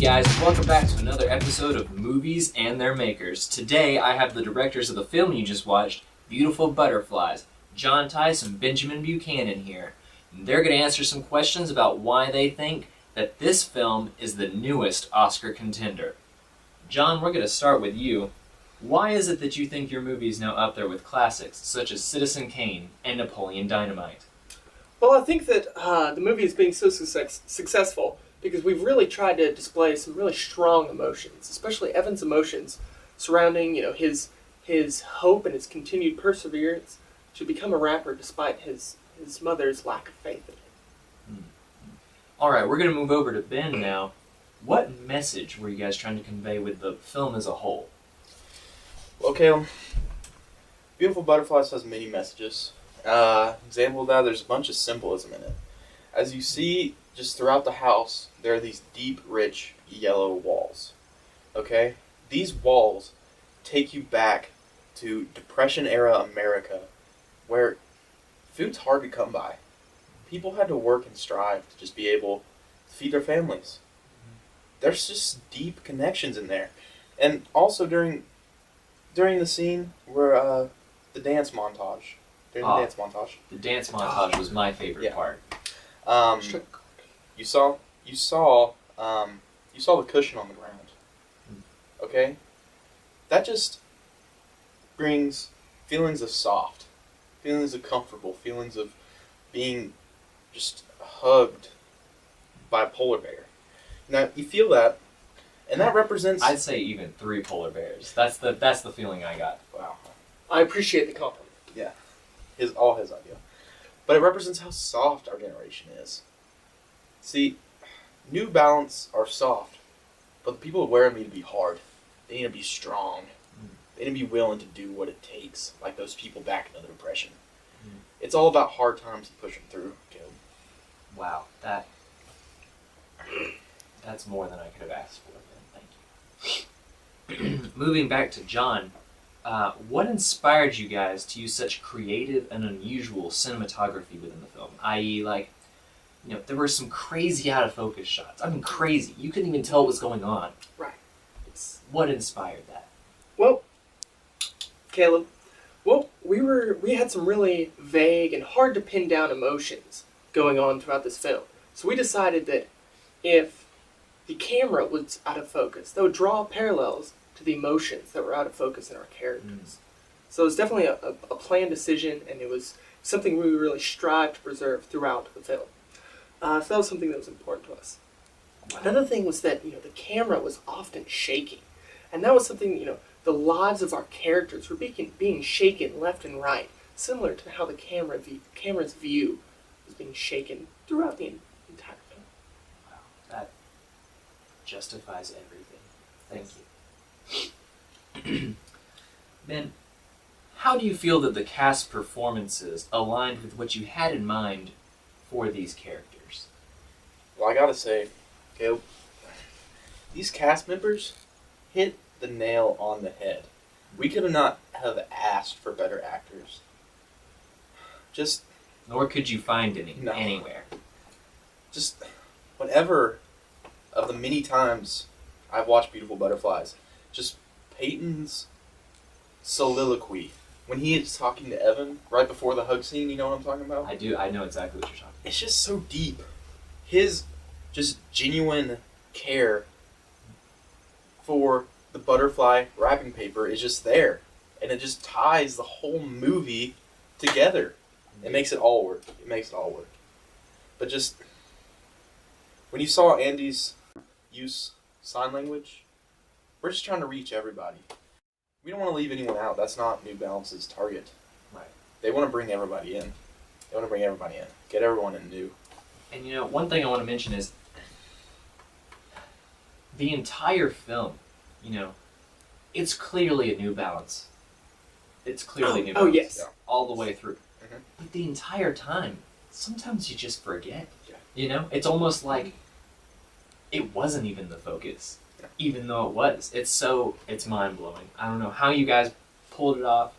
guys, welcome back to another episode of Movies and Their Makers. Today I have the directors of the film you just watched, Beautiful Butterflies, John Tice and Benjamin Buchanan here. And they're going to answer some questions about why they think that this film is the newest Oscar contender. John, we're going to start with you. Why is it that you think your movie is now up there with classics such as Citizen Kane and Napoleon Dynamite? Well, I think that the movie is being so successful because we've really tried to display some really strong emotions, especially Evan's emotions surrounding, his hope and his continued perseverance to become a rapper despite his mother's lack of faith in him. All right, we're going to move over to Ben now. What message were you guys trying to convey with the film as a whole? Okay, Beautiful Butterflies has many messages. Example of that, there's a bunch of symbolism in it. As you see, just throughout the house, there are these deep, rich, yellow walls. Okay? These walls take you back to Depression-era America, where food's hard to come by. People had to work and strive to just be able to feed their families. There's just deep connections in there. And also during the scene where the dance montage. The dance montage Was my favorite part. You saw the cushion on the ground. Okay? That just brings feelings of soft, feelings of comfortable, feelings of being just hugged by a polar bear. Now, you feel that, and that represents... I'd say even 3 polar bears. That's the feeling I got. Wow. I appreciate the compliment. Yeah. All his idea. But it represents how soft our generation is. See, New Balance are soft, but the people who wear them need to be hard. They need to be strong. They need to be willing to do what it takes, like those people back in the Depression. It's all about hard times and pushing through, Caleb. Wow, that's more than I could have asked for. Thank you. Moving back to John, what inspired you guys to use such creative and unusual cinematography within the film? I.e., there were some crazy out-of-focus shots. I mean, crazy. You couldn't even tell what was going on. Right. What inspired that? Well, Caleb, we had some really vague and hard to pin down emotions going on throughout this film. So we decided that if the camera was out of focus, that would draw parallels to the emotions that were out of focus in our characters. So it was definitely a planned decision, and it was something we really strived to preserve throughout the film. So that was something that was important to us. Wow. Another thing was that the camera was often shaking, and that was something the lives of our characters were being shaken left and right, similar to how the camera's view was being shaken throughout the entire film. Wow, that justifies everything. Thank you. Ben, how do you feel that the cast performances aligned with what you had in mind for these characters? Well, I gotta say, Caleb, these cast members hit the nail on the head. We could not have asked for better actors. Nor could you find any anywhere. Just whatever of the many times I've watched Beautiful Butterflies, just Peyton's soliloquy when he is talking to Evan right before the hug scene, you know what I'm talking about? I do. I know exactly what you're talking about. It's just so deep. His just genuine care for the butterfly wrapping paper is just there. And it just ties the whole movie together. It makes it all work. But just, when you saw Andy's use sign language, we're just trying to reach everybody. We don't want to leave anyone out. That's not New Balance's target. Right. They want to bring everybody in. Get everyone in new. And one thing I want to mention is the entire film, it's clearly a New Balance. It's clearly New Balance. Oh, yes. Yeah. All the way through. Mm-hmm. But the entire time, sometimes you just forget. Yeah. It's almost like it wasn't even the focus, even though it was. It's mind-blowing. I don't know how you guys pulled it off,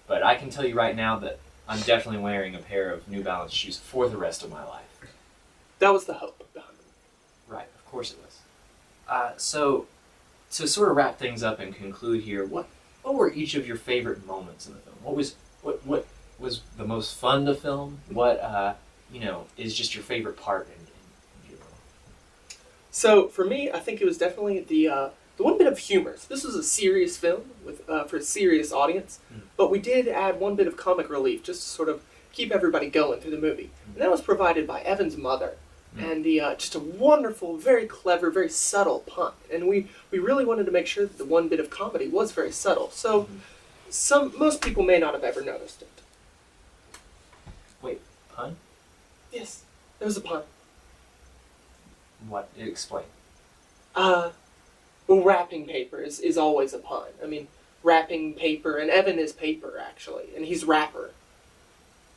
but I can tell you right now that I'm definitely wearing a pair of New Balance shoes for the rest of my life. That was the hope behind it. Right, of course it was. So to sort of wrap things up and conclude here, what were each of your favorite moments in the film? What was the most fun to film? What is just your favorite part in general? So for me, I think it was definitely the one bit of humor. So this was a serious film with for a serious audience, but we did add one bit of comic relief just to sort of keep everybody going through the movie, and that was provided by Evan's mother. And the just a wonderful, very clever, very subtle pun. And we really wanted to make sure that the one bit of comedy was very subtle. So most people may not have ever noticed it. Wait, pun? Yes, there was a pun. What? Explain. Well, wrapping paper is always a pun. I mean, wrapping paper, and Evan is paper, actually, and he's rapper.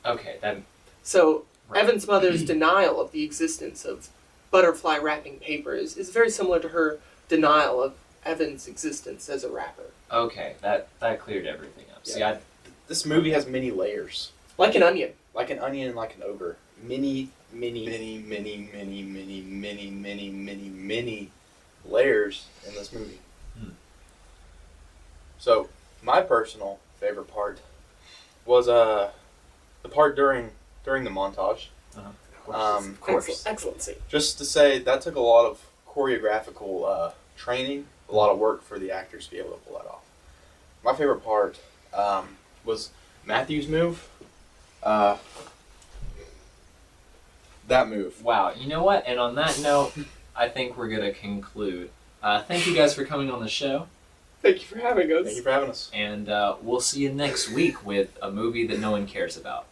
Okay, then. So Right. Evan's mother's denial of the existence of butterfly wrapping paper is very similar to her denial of Evan's existence as a rapper. Okay, that cleared everything up. Yeah. See, I This movie has many layers. Like an onion. Like an onion and like an ogre. Many layers in this movie. So, my personal favorite part was the part during the montage. of course. Excellent scene. Just to say, that took a lot of choreographical training, a lot of work for the actors to be able to pull that off. My favorite part was Matthew's move. That move. Wow, you know what? And on that note, I think we're going to conclude. Thank you guys for coming on the show, Thank you for having us. Thank you for having us. and we'll see you next week with a movie that no one cares about.